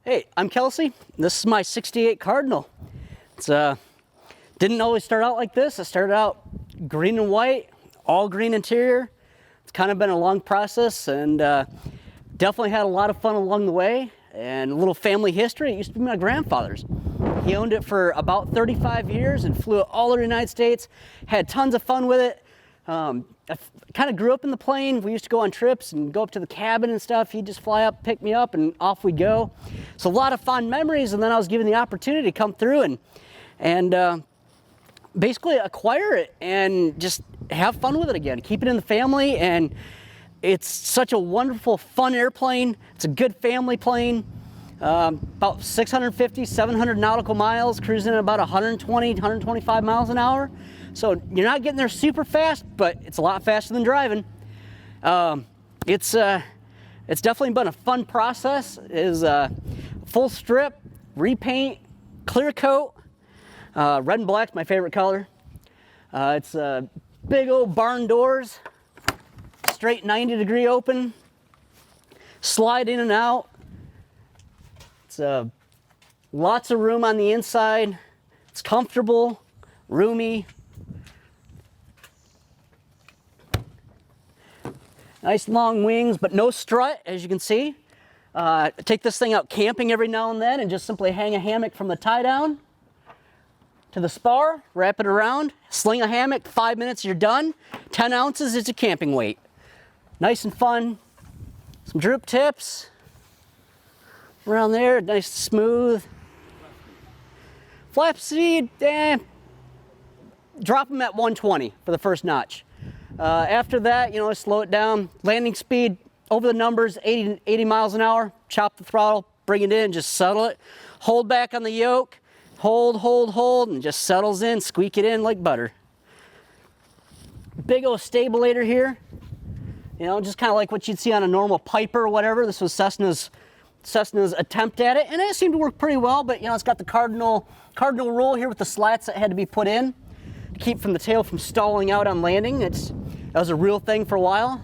Hey, I'm Kelsey. This is my 68 Cardinal. It's didn't always start out like this. It started out green and white, all green interior. It's kind of been a long process, and definitely had a lot of fun along the way, and a little family history. It used to be my grandfather's. He owned it for about 35 years and flew it all over the United States, had tons of fun with it. I kind of grew up in the plane. We used to go on trips and go up to the cabin and stuff. He'd just fly up, pick me up, and off we'd go. So a lot of fond memories, and then I was given the opportunity to come through and basically acquire it and just have fun with it again, keep it in the family. And it's such a wonderful, fun airplane. It's a good family plane. About 650, 700 nautical miles, cruising at about 120, 125 miles an hour. So you're not getting there super fast, but it's a lot faster than driving. It's definitely been a fun process. It is full strip, repaint, clear coat. Red and black's my favorite color. It's big old barn doors, straight 90-degree open, slide in and out. It's lots of room on the inside. It's comfortable, roomy. Nice long wings, but no strut, as you can see. Take this thing out camping every now and then and just simply hang a hammock from the tie down to the spar, wrap it around, sling a hammock, 5 minutes, you're done. 10 ounces is your camping weight. Nice and fun. Some droop tips around there, nice smooth. Flap speed, drop them at 120 for the first notch. After that, slow it down. Landing speed over the numbers, 80 miles an hour. Chop the throttle, bring it in, just settle it. Hold back on the yoke, hold, and just settles in, squeak it in like butter. Big old stabilator here. Just kind of like what you'd see on a normal Piper or whatever. This was Cessna's attempt at it, and it seemed to work pretty well, but it's got the cardinal roll here with the slats that had to be put in to keep from the tail from stalling out on landing. That was a real thing for a while.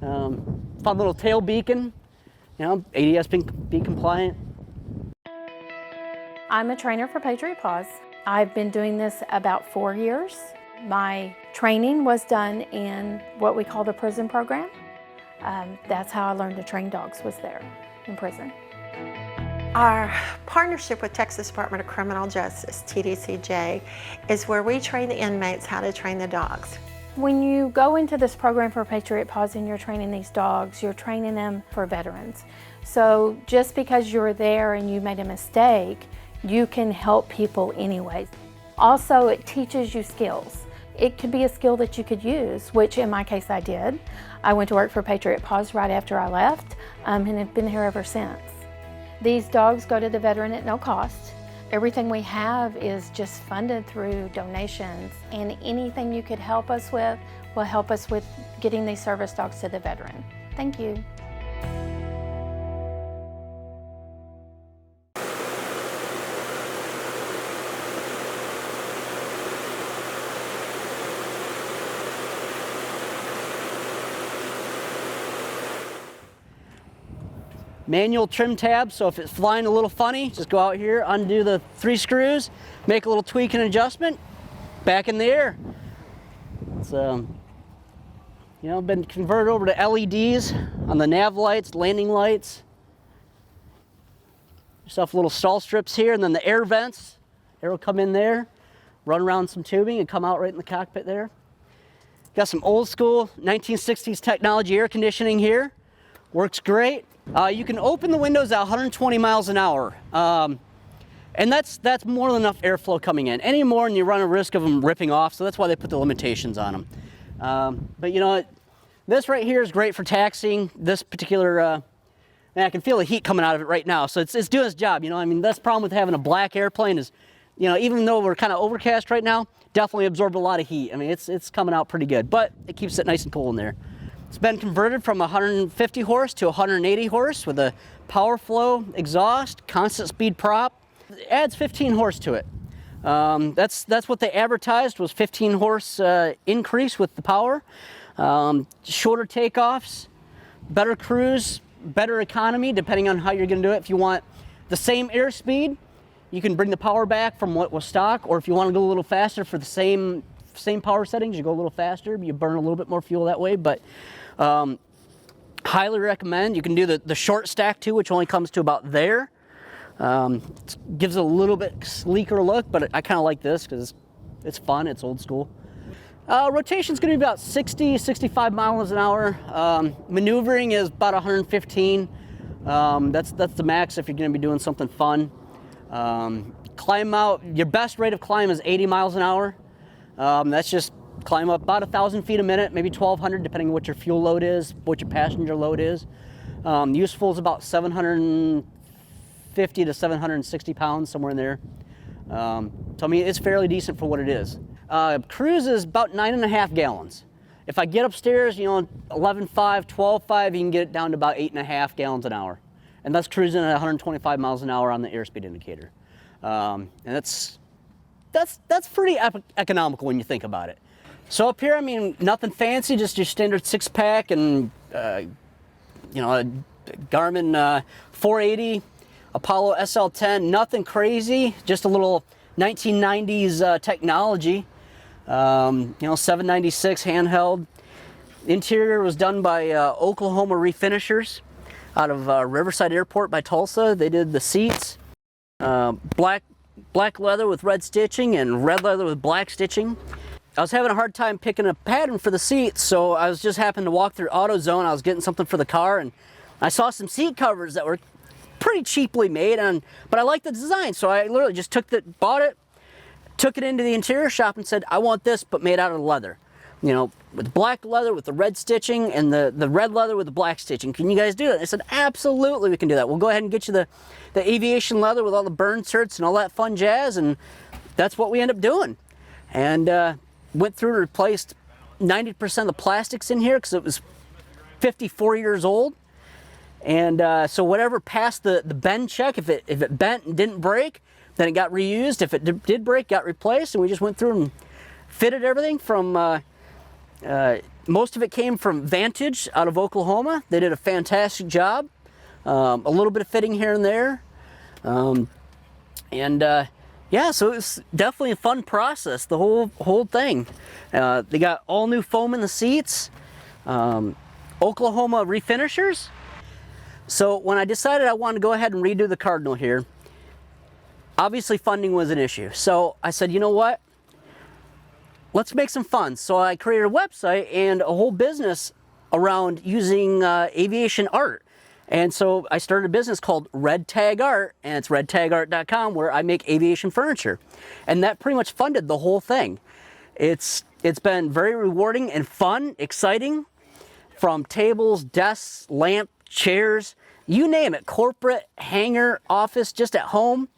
Fun little tail beacon, ADS be compliant. I'm a trainer for Patriot Paws. I've been doing this about 4 years. My training was done in what we call the prison program. That's how I learned to train dogs, was there in prison. Our partnership with Texas Department of Criminal Justice, TDCJ, is where we train the inmates how to train the dogs. When you go into this program for Patriot Paws and you're training these dogs, you're training them for veterans. So just because you're there and you made a mistake, you can help people anyways. Also, it teaches you skills. It could be a skill that you could use, which in my case I did. I went to work for Patriot Paws right after I left and have been here ever since. These dogs go to the veteran at no cost. Everything we have is just funded through donations, and anything you could help us with will help us with getting these service dogs to the veteran. Thank you. Manual trim tab, so if it's flying a little funny, just go out here, undo the 3 screws, make a little tweak and adjustment, back in the air. It's been converted over to LEDs on the nav lights, landing lights. Yourself little stall strips here, and then the air vents. Air will come in there, run around some tubing, and come out right in the cockpit there. Got some old school 1960s technology air conditioning here. Works great. You can open the windows at 120 miles an hour, and that's more than enough airflow coming in. Any more, and you run a risk of them ripping off, so that's why they put the limitations on them. But this right here is great for taxiing. This particular, I can feel the heat coming out of it right now, so it's doing its job. That's the problem with having a black airplane is, even though we're kind of overcast right now, definitely absorbed a lot of heat. It's coming out pretty good, but it keeps it nice and cool in there. It's been converted from 150 horse to 180 horse with a power flow exhaust, constant speed prop. It adds 15 horse to it. That's what they advertised, was 15 horse increase with the power. Shorter takeoffs, better cruise, better economy depending on how you're going to do it. If you want the same airspeed, you can bring the power back from what was stock, or if you want to go a little faster for the same power settings, you go a little faster, you burn a little bit more fuel that way. But highly recommend. You can do the short stack too, which only comes to about there. Gives it a little bit sleeker look, but I kind of like this because it's fun, it's old school. Rotation's going to be about 60, 65 miles an hour. Maneuvering is about 115. That's the max if you're going to be doing something fun. Climb out, your best rate of climb is 80 miles an hour. That's just climb up about 1,000 feet a minute, maybe 1,200, depending on what your fuel load is, what your passenger load is. Useful is about 750 to 760 pounds, somewhere in there. So I mean, it's fairly decent for what it is. Cruise is about 9.5 gallons. If I get upstairs, you know, 11.5, 12.5, you can get it down to about 8.5 gallons an hour. And that's cruising at 125 miles an hour on the airspeed indicator. And that's pretty economical when you think about it. So up here, I mean, nothing fancy, just your standard 6-pack and, you know, a Garmin 480, Apollo SL10, nothing crazy, just a little 1990s technology. You know, 796 handheld. Interior was done by Oklahoma Refinishers out of Riverside Airport by Tulsa. They did the seats, black leather with red stitching and red leather with black stitching. I was having a hard time picking a pattern for the seats, so I was just happened to walk through AutoZone. I was getting something for the car, and I saw some seat covers that were pretty cheaply made, but I liked the design, so I literally just bought it, took it into the interior shop and said, I want this, but made out of leather. You know, with black leather with the red stitching and the red leather with the black stitching. Can you guys do that? They said, absolutely, we can do that. We'll go ahead and get you the aviation leather with all the burn certs and all that fun jazz, and that's what we end up doing. And went through and replaced 90% of the plastics in here because it was 54 years old. And so whatever passed the bend check, if it bent and didn't break, then it got reused. If it did break, got replaced. And we just went through and fitted everything from, most of it came from Vantage out of Oklahoma. They did a fantastic job. A little bit of fitting here and there. Yeah, so it's definitely a fun process, the whole thing. They got all new foam in the seats. Oklahoma Refinishers. So when I decided I wanted to go ahead and redo the Cardinal here, obviously funding was an issue. So I said, you know what? Let's make some fun. So I created a website and a whole business around using aviation art. And so I started a business called Red Tag Art, and it's redtagart.com, where I make aviation furniture. And that pretty much funded the whole thing. It's been very rewarding and fun, exciting, from tables, desks, lamp, chairs, you name it, corporate, hangar, office, just at home.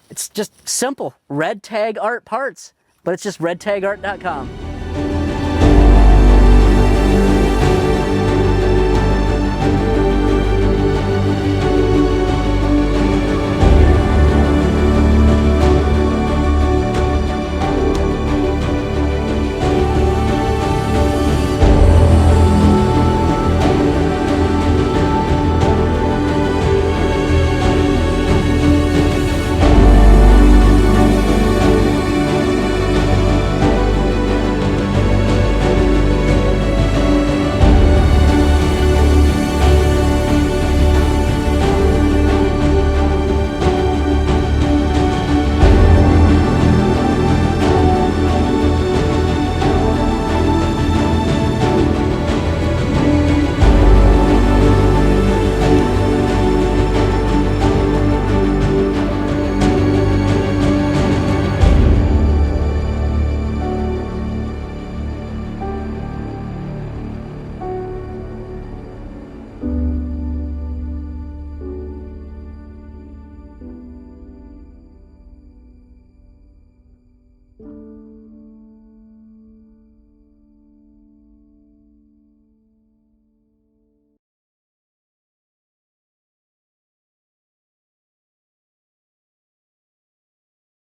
It's just simple, Red Tag Art parts, but it's just redtagart.com.